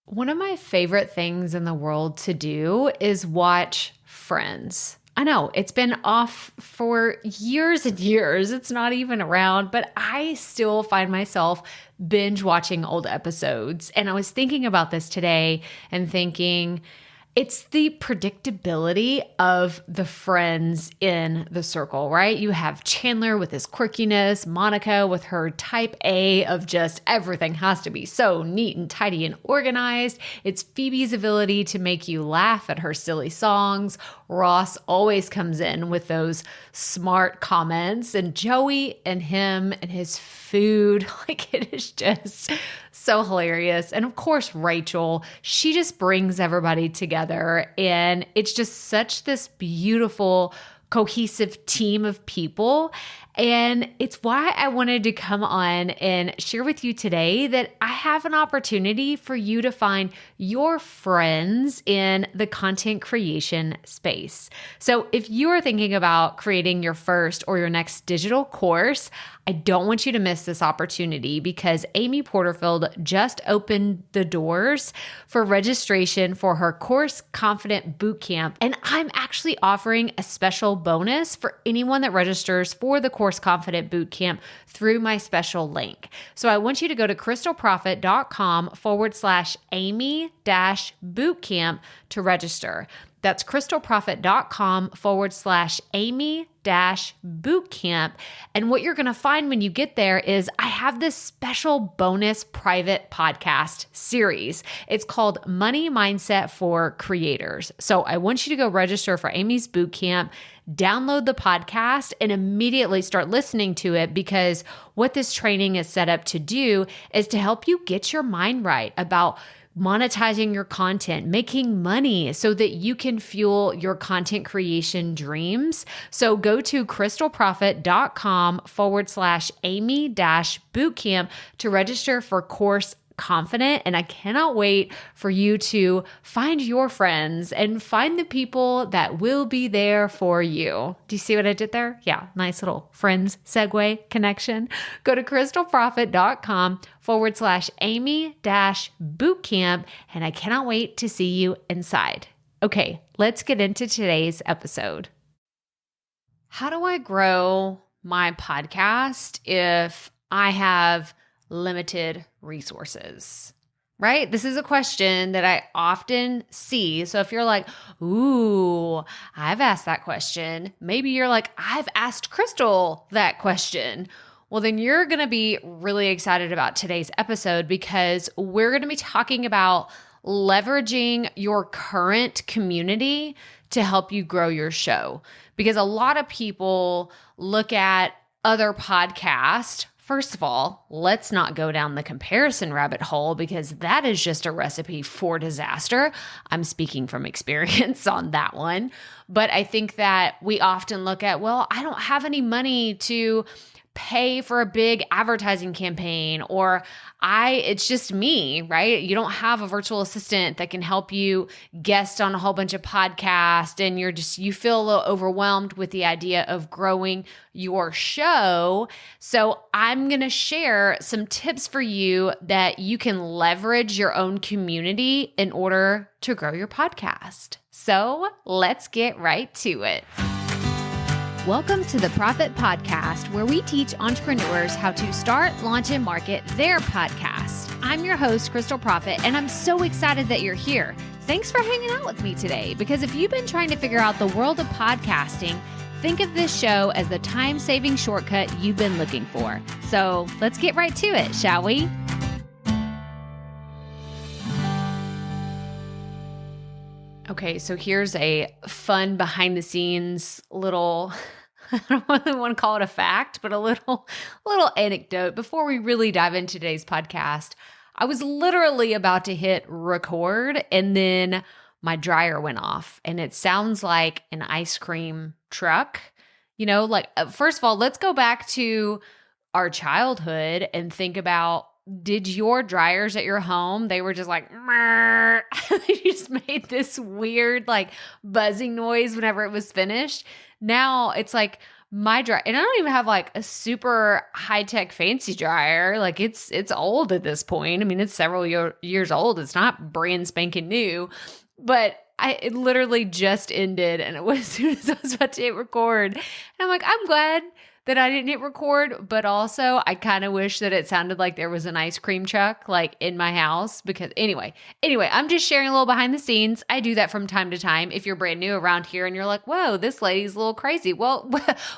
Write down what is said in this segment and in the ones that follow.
One of my favorite things in the world to do is watch Friends. I know it's been off for years and years. It's not even around, but I still find myself binge watching old episodes. And I was thinking about this today and thinking, it's the predictability of the friends in the circle, right? You have Chandler with his quirkiness, Monica with her type A of just everything has to be so neat and tidy and organized. It's Phoebe's ability to make you laugh at her silly songs. Ross always comes in with those smart comments, and Joey and him and his food, like it is just so hilarious. And of course, Rachel, she just brings everybody together, and it's just such this beautiful, cohesive team of people. And it's why I wanted to come on and share with you today that I have an opportunity for you to find your friends in the content creation space. So if you are thinking about creating your first or your next digital course, I don't want you to miss this opportunity because Amy Porterfield just opened the doors for registration for her Course Confident Bootcamp. And I'm actually offering a special bonus for anyone that registers for the Course Confident Bootcamp through my special link. So I want you to go to crystalprofit.com/Amy-bootcamp to register. That's crystalprofit.com/Amy-bootcamp. And what you're going to find when you get there is I have this special bonus private podcast series. It's called Money Mindset for Creators. So I want you to go register for Amy's bootcamp, download the podcast, and immediately start listening to it, because what this training is set up to do is to help you get your mind right about monetizing your content, making money so that you can fuel your content creation dreams. So go to crystalprofit.com/Amy-bootcamp to register for Course Confident. And I cannot wait for you to find your friends and find the people that will be there for you. Do you see what I did there? Yeah, nice little friends segue connection. Go to crystalprofit.com/Amy-bootcamp. And I cannot wait to see you inside. Okay, let's get into today's episode. How do I grow my podcast if I have limited resources, right? This is a question that I often see. So if you're like, ooh, I've asked that question, maybe you're like, I've asked Crystal that question. Well, then you're going to be really excited about today's episode, because we're going to be talking about leveraging your current community to help you grow your show. Because a lot of people look at other podcasts. First of all, let's not go down the comparison rabbit hole, because that is just a recipe for disaster. I'm speaking from experience on that one. But I think that we often look at, well, I don't have any money to pay for a big advertising campaign, or it's just me, right? You don't have a virtual assistant that can help you guest on a whole bunch of podcasts, and you feel a little overwhelmed with the idea of growing your show. So I'm going to share some tips for you that you can leverage your own community in order to grow your podcast. So let's get right to it. Welcome to the Profit Podcast, where we teach entrepreneurs how to start, launch, and market their podcast. I'm your host, Crystal Profit, and I'm so excited that you're here. Thanks for hanging out with me today, because if you've been trying to figure out the world of podcasting, think of this show as the time-saving shortcut you've been looking for. So let's get right to it, shall we? Okay, so here's a fun behind-the-scenes little, I don't want to call it a fact, but a little anecdote before we really dive into today's podcast. I was literally about to hit record, and then my dryer went off, and it sounds like an ice cream truck. First of all, let's go back to our childhood and think about, did your dryers at your home, they were just like, they just made this weird buzzing noise whenever it was finished? Now it's like my dryer, and I don't even have like a super high-tech fancy dryer. Like it's old at this point. I mean, it's several years old. It's not brand spanking new, but it literally just ended, and it was as soon as I was about to hit record. And I'm like, I'm glad that I didn't hit record, but also I kind of wish that it sounded like there was an ice cream truck like in my house because anyway, I'm just sharing a little behind the scenes. I do that from time to time. If you're brand new around here and you're like, whoa, this lady's a little crazy. Well,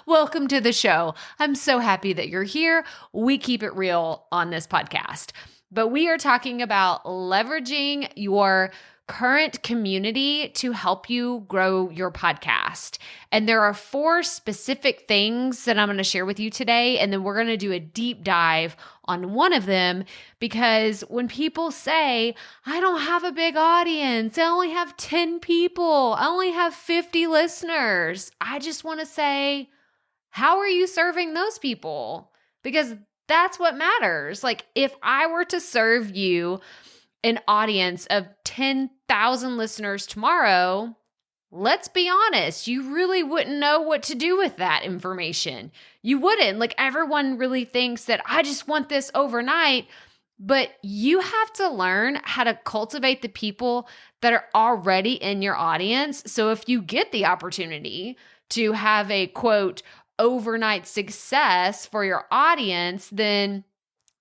welcome to the show. I'm so happy that you're here. We keep it real on this podcast, but we are talking about leveraging your current community to help you grow your podcast. And there are 4 specific things that I'm going to share with you today. And then we're going to do a deep dive on one of them, because when people say, I don't have a big audience, I only have 10 people, I only have 50 listeners, I just want to say, how are you serving those people? Because that's what matters. Like if I were to serve you an audience of 10,000 listeners tomorrow, let's be honest, you really wouldn't know what to do with that information. You wouldn't. Like everyone really thinks that I just want this overnight, but you have to learn how to cultivate the people that are already in your audience. So if you get the opportunity to have a quote, overnight success for your audience, then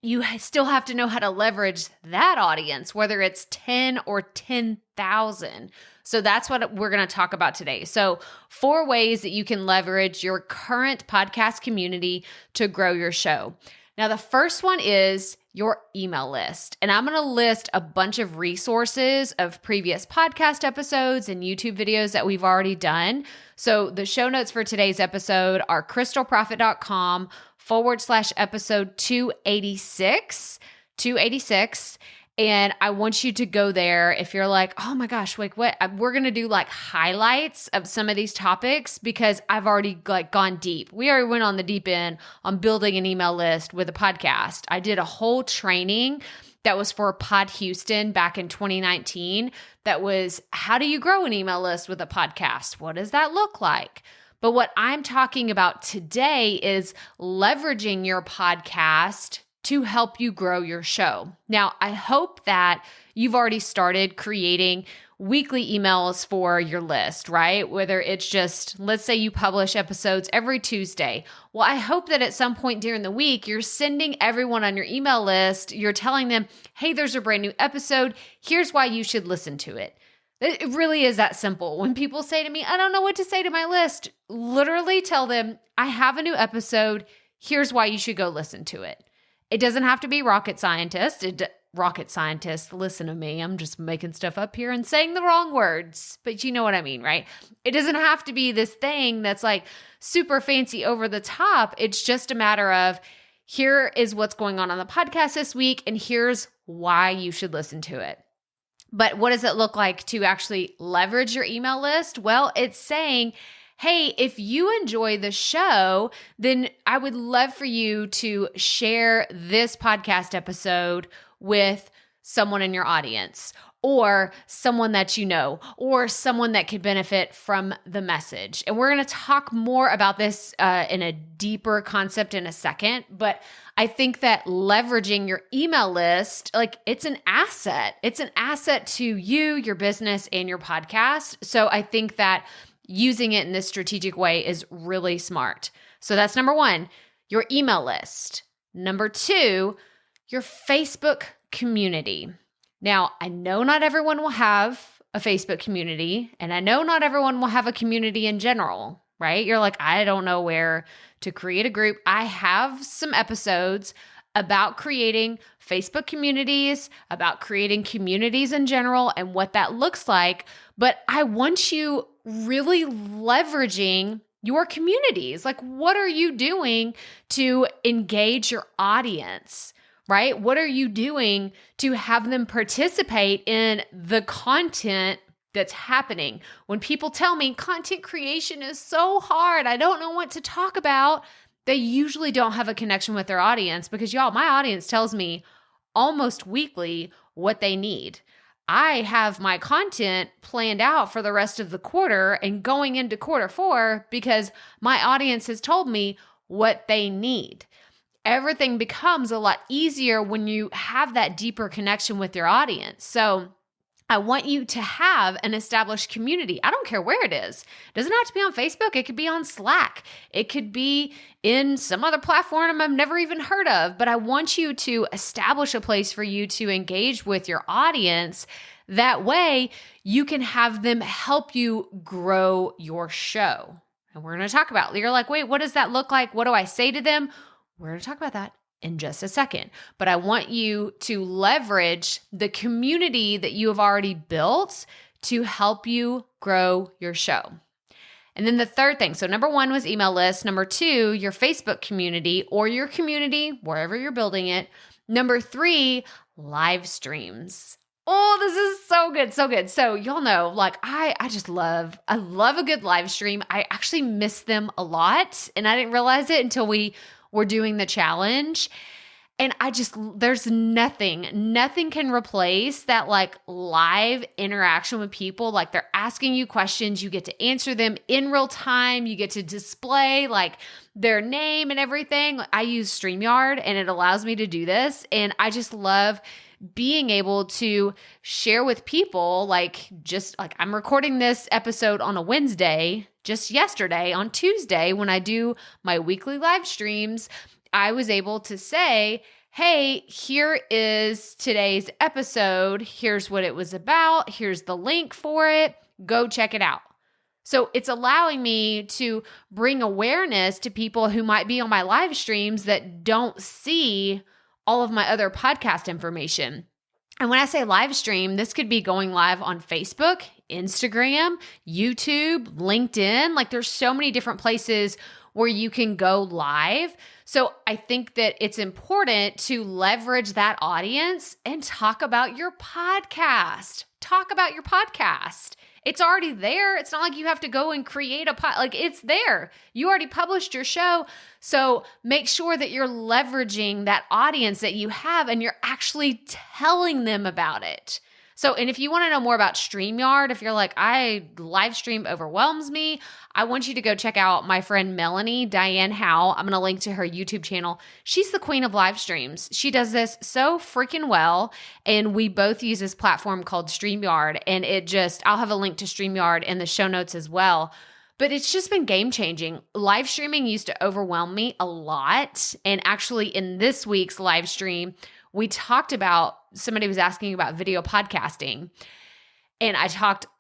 you still have to know how to leverage that audience, whether it's 10 or 10,000. So that's what we're going to talk about today. So 4 ways that you can leverage your current podcast community to grow your show. Now, the first one is your email list. And I'm going to list a bunch of resources of previous podcast episodes and YouTube videos that we've already done. So the show notes for today's episode are crystalprofit.com/episode 286. And I want you to go there if you're like, oh my gosh, like what? We're going to do like highlights of some of these topics because I've already like gone deep. We already went on the deep end on building an email list with a podcast. I did a whole training that was for Pod Houston back in 2019. That was, how do you grow an email list with a podcast? What does that look like? But what I'm talking about today is leveraging your podcast to help you grow your show. Now, I hope that you've already started creating weekly emails for your list, right? Whether it's just, let's say you publish episodes every Tuesday. Well, I hope that at some point during the week, you're sending everyone on your email list, you're telling them, hey, there's a brand new episode. Here's why you should listen to it. It really is that simple. When people say to me, I don't know what to say to my list, literally tell them, I have a new episode. Here's why you should go listen to it. It doesn't have to be rocket scientist. Listen to me. I'm just making stuff up here and saying the wrong words, but you know what I mean, right? It doesn't have to be this thing that's like super fancy over the top. It's just a matter of, here is what's going on the podcast this week, and here's why you should listen to it. But what does it look like to actually leverage your email list? Well, it's saying, hey, if you enjoy the show, then I would love for you to share this podcast episode with someone in your audience, or someone that you know, or someone that could benefit from the message. And we're going to talk more about this in a deeper concept in a second, but I think that leveraging your email list, like it's an asset. It's an asset to you, your business, and your podcast. So I think that using it in this strategic way is really smart. So that's number 1, your email list. Number 2, your Facebook community. Now, I know not everyone will have a Facebook community, and I know not everyone will have a community in general, right? You're like, I don't know where to create a group. I have some episodes about creating Facebook communities, about creating communities in general and what that looks like. But I want you really leveraging your communities. Like, what are you doing to engage your audience, right? What are you doing to have them participate in the content that's happening? When people tell me content creation is so hard, I don't know what to talk about, they usually don't have a connection with their audience, because y'all, my audience tells me almost weekly what they need. I have my content planned out for the rest of the quarter and going into quarter 4 because my audience has told me what they need. Everything becomes a lot easier when you have that deeper connection with your audience. So I want you to have an established community. I don't care where it is. It doesn't have to be on Facebook. It could be on Slack. It could be in some other platform I've never even heard of. But I want you to establish a place for you to engage with your audience. That way, you can have them help you grow your show. And we're going to talk about it. You're like, wait, what does that look like? What do I say to them? We're going to talk about that in just a second. But I want you to leverage the community that you have already built to help you grow your show. And then the third thing, so number 1 was email list. Number 2, your Facebook community or your community, wherever you're building it. Number 3, live streams. Oh, this is so good, so good. So y'all know, like I love a good live stream. I actually miss them a lot, and I didn't realize it until we were doing the challenge. And there's nothing can replace that like live interaction with people. Like they're asking you questions, you get to answer them in real time, you get to display like their name and everything. I use StreamYard and it allows me to do this. And I just love being able to share with people, like I'm recording this episode on a Wednesday. Just yesterday on Tuesday, when I do my weekly live streams, I was able to say, hey, here is today's episode. Here's what it was about. Here's the link for it. Go check it out. So it's allowing me to bring awareness to people who might be on my live streams that don't see all of my other podcast information. And when I say live stream, this could be going live on Facebook, Instagram, YouTube, LinkedIn. Like there's so many different places where you can go live. So I think that it's important to leverage that audience and talk about your podcast. Talk about your podcast. It's already there. It's not like you have to go and create like it's there. You already published your show. So make sure that you're leveraging that audience that you have and you're actually telling them about it. So, and if you want to know more about StreamYard, if you're like, live stream overwhelms me, I want you to go check out my friend Melanie Diane Howe. I'm going to link to her YouTube channel. She's the queen of live streams. She does this so freaking well. And we both use this platform called StreamYard. And I'll have a link to StreamYard in the show notes as well. But it's just been game changing. Live streaming used to overwhelm me a lot. And actually in this week's live stream, somebody was asking about video podcasting. And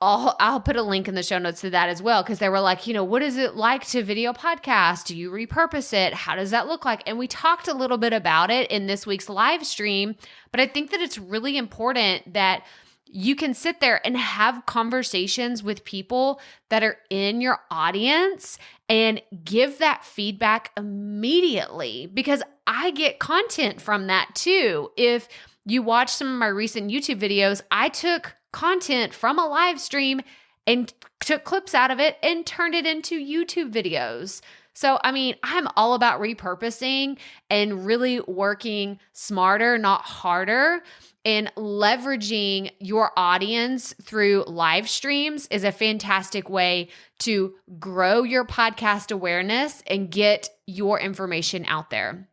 I'll put a link in the show notes to that as well, because they were like, what is it like to video podcast? Do you repurpose it? How does that look like? And we talked a little bit about it in this week's live stream, but I think that it's really important that you can sit there and have conversations with people that are in your audience and give that feedback immediately, because I get content from that too. If you watch some of my recent YouTube videos, I took content from a live stream and took clips out of it and turned it into YouTube videos. So, I'm all about repurposing and really working smarter, not harder. And leveraging your audience through live streams is a fantastic way to grow your podcast awareness and get your information out there.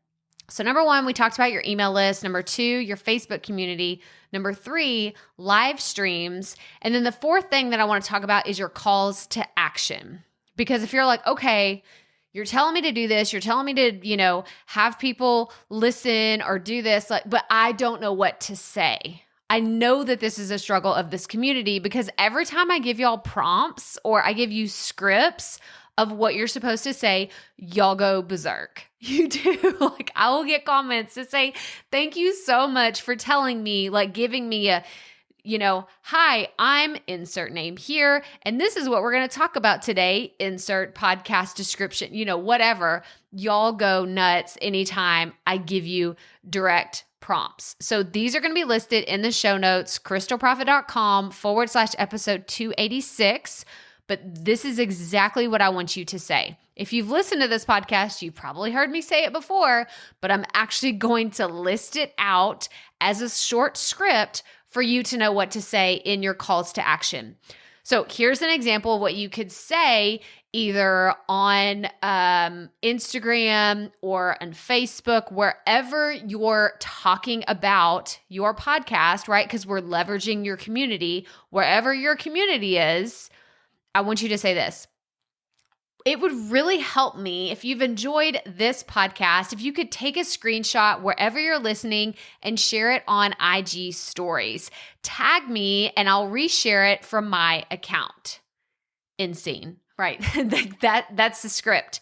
So number 1, we talked about your email list. Number 2, your Facebook community. Number 3, live streams. And then the fourth thing that I want to talk about is your calls to action. Because if you're like, okay, you're telling me to do this, you're telling me to, have people listen or do this, but I don't know what to say. I know that this is a struggle of this community, because every time I give y'all prompts or I give you scripts of what you're supposed to say, y'all go berserk. You do. I will get comments to say, thank you so much for telling me, giving me a, hi, I'm insert name here, and this is what we're going to talk about today, insert podcast description, whatever. Y'all go nuts anytime I give you direct prompts. So these are going to be listed in the show notes, crystalprofit.com/episode 286. But this is exactly what I want you to say. If you've listened to this podcast, you've probably heard me say it before, but I'm actually going to list it out as a short script for you to know what to say in your calls to action. So here's an example of what you could say either on Instagram or on Facebook, wherever you're talking about your podcast, right? Because we're leveraging your community. Wherever your community is, I want you to say this. It would really help me if you've enjoyed this podcast, if you could take a screenshot wherever you're listening and share it on IG stories. Tag me and I'll reshare it from my account. Insane, right? That's the script.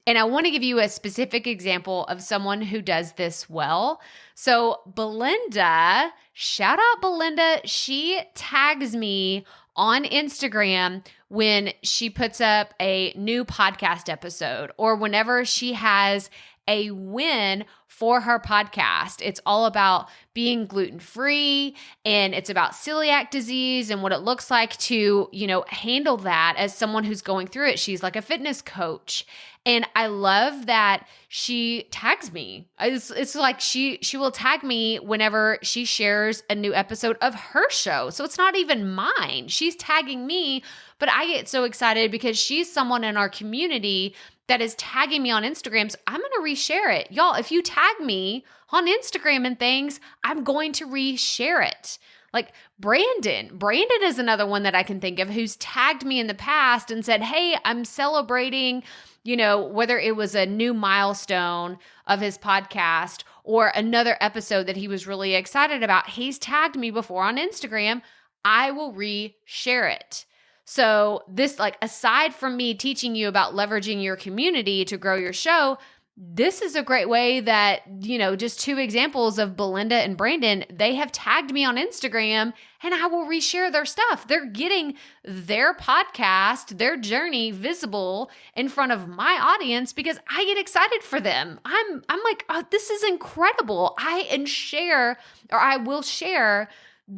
And I want to give you a specific example of someone who does this well. So Belinda, shout out Belinda, she tags me on Instagram when she puts up a new podcast episode or whenever she has a win for her podcast. It's all about being gluten-free and it's about celiac disease and what it looks like to, handle that as someone who's going through it. She's like a fitness coach. And I love that she tags me. It's like she will tag me whenever she shares a new episode of her show. So it's not even mine. She's tagging me, but I get so excited because she's someone in our community that is tagging me on Instagram. So I'm going to reshare it. Y'all, if you tag me on Instagram and things, I'm going to reshare it. Like Brandon is another one that I can think of who's tagged me in the past and said, hey, I'm celebrating, whether it was a new milestone of his podcast or another episode that he was really excited about. He's tagged me before on Instagram. I will reshare it. So this, aside from me teaching you about leveraging your community to grow your show, this is a great way that, just two examples of Belinda and Brandon, they have tagged me on Instagram and I will reshare their stuff. They're getting their podcast, their journey visible in front of my audience because I get excited for them. I'm like, oh, this is incredible. I will share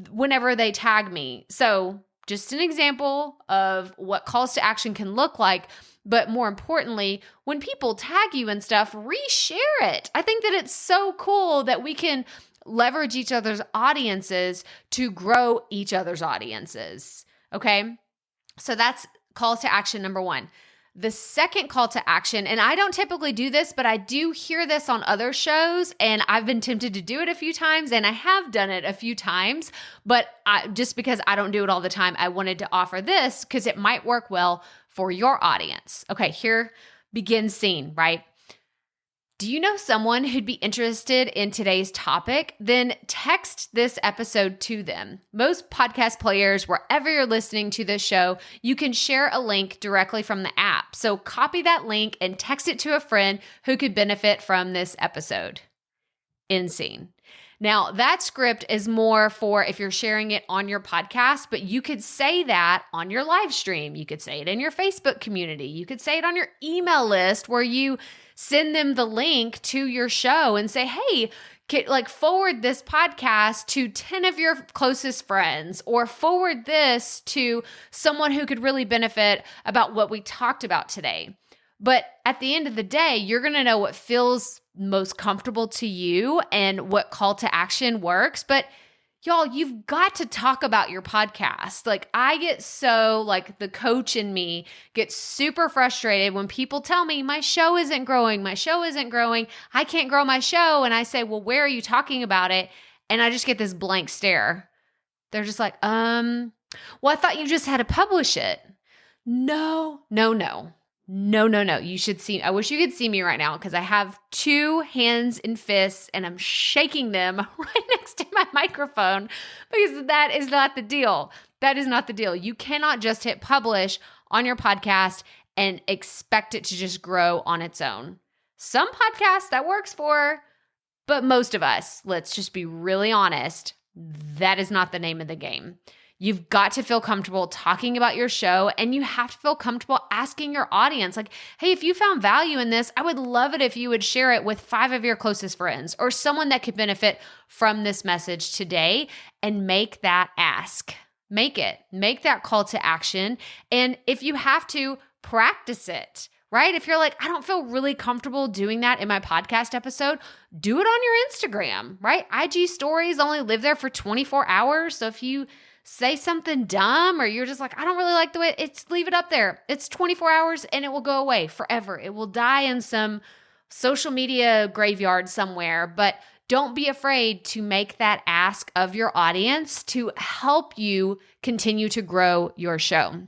whenever they tag me. So just an example of what calls to action can look like. But more importantly, when people tag you and stuff, reshare it. I think that it's so cool that we can leverage each other's audiences to grow each other's audiences. Okay? So that's calls to action number one. The second call to action, and I don't typically do this, but I do hear this on other shows, and I've been tempted to do it a few times, and I have done it a few times, but just because I don't do it all the time, I wanted to offer this because it might work well for your audience. Okay, here begins scene, right? Do you know someone who'd be interested in today's topic? Then text this episode to them. Most podcast players, wherever you're listening to this show, you can share a link directly from the app. So copy that link and text it to a friend who could benefit from this episode. End scene. Now, that script is more for if you're sharing it on your podcast, but you could say that on your live stream. You could say it in your Facebook community. You could say it on your email list where you send them the link to your show and say, hey, forward this podcast to 10 of your closest friends or forward this to someone who could really benefit about what we talked about today. But at the end of the day, you're going to know what feels most comfortable to you and what call to action works. But y'all, you've got to talk about your podcast. I get so, the coach in me gets super frustrated when people tell me my show isn't growing. I can't grow my show. And I say, well, where are you talking about it? And I just get this blank stare. They're just like, well, I thought you just had to publish it. No. You should see, I wish you could see me right now because I have two hands and fists and I'm shaking them right next to my microphone because that is not the deal. That is not the deal. You cannot just hit publish on your podcast and expect it to just grow on its own. Some podcasts that works for, but most of us, let's just be really honest, that is not the name of the game. You've got to feel comfortable talking about your show and you have to feel comfortable asking your audience, hey, if you found value in this, I would love it if you would share it with 5 of your closest friends or someone that could benefit from this message today, and make that ask. Make that call to action. And if you have to, practice it. right? If you're like, I don't feel really comfortable doing that in my podcast episode, do it on your Instagram, right? IG stories only live there for 24 hours. So if you say something dumb or you're just like, I don't really like the way leave it up there. It's 24 hours and it will go away forever. It will die in some social media graveyard somewhere, but don't be afraid to make that ask of your audience to help you continue to grow your show.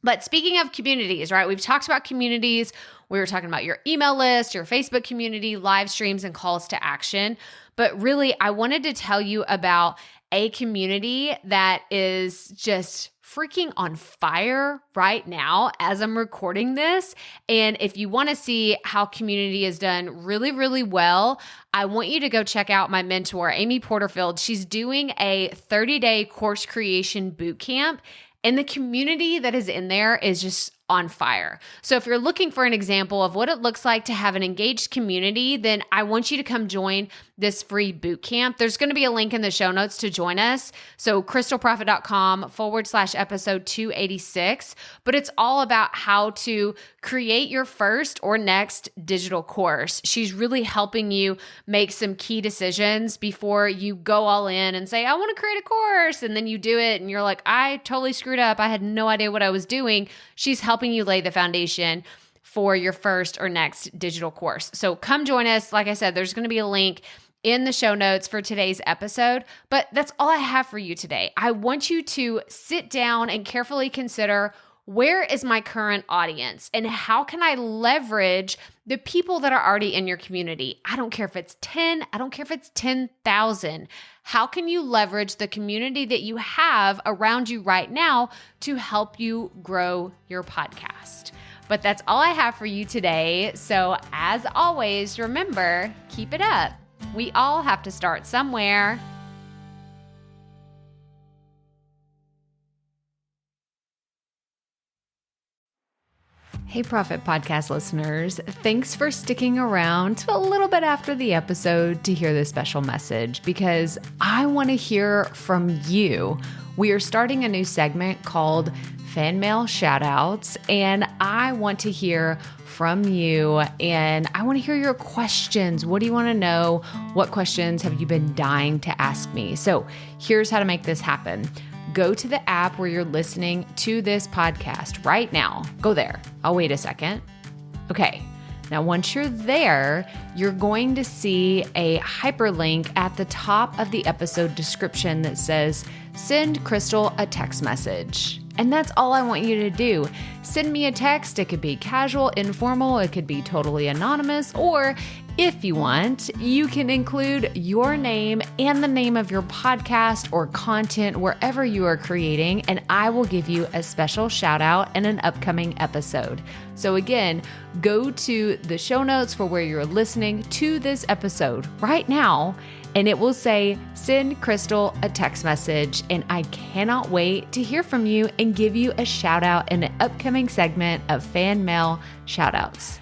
But speaking of communities, right? We've talked about communities. We were talking about your email list, your Facebook community, live streams, and calls to action. But really, I wanted to tell you about a community that is just freaking on fire right now as I'm recording this. And if you want to see how community is done really, really well, I want you to go check out my mentor, Amy Porterfield. She's doing a 30-day course creation bootcamp, and the community that is in there is just on fire. So if you're looking for an example of what it looks like to have an engaged community, then I want you to come join this free bootcamp. There's going to be a link in the show notes to join us. So crystalprofit.com/episode 286. But it's all about how to create your first or next digital course. She's really helping you make some key decisions before you go all in and say, I want to create a course. And then you do it and you're like, I totally screwed up. I had no idea what I was doing. She's helping you lay the foundation for your first or next digital course. So come join us. Like I said, there's going to be a link in the show notes for today's episode, but that's all I have for you today. I want you to sit down and carefully consider, where is my current audience and how can I leverage the people that are already in your community? I don't care if it's 10, I don't care if it's 10,000. How can you leverage the community that you have around you right now to help you grow your podcast? But that's all I have for you today. So as always, remember, keep it up. We all have to start somewhere. Hey, Profit Podcast listeners, thanks for sticking around to a little bit after the episode to hear this special message, because I want to hear from you. We are starting a new segment called Fan Mail Shoutouts, and I want to hear from you, and I want to hear your questions. What do you want to know? What questions have you been dying to ask me? So here's how to make this happen. Go to the app where you're listening to this podcast right now. Go there. I'll wait a second. Okay. Now, once you're there, you're going to see a hyperlink at the top of the episode description that says, send Crystal a text message. And that's all I want you to do. Send me a text. It could be casual, informal. It could be totally anonymous. Or if you want, you can include your name and the name of your podcast or content wherever you are creating, and I will give you a special shout out in an upcoming episode. So again, go to the show notes for where you're listening to this episode right now, and it will say, send Crystal a text message. And I cannot wait to hear from you and give you a shout out in an upcoming segment of Fan Mail Shoutouts.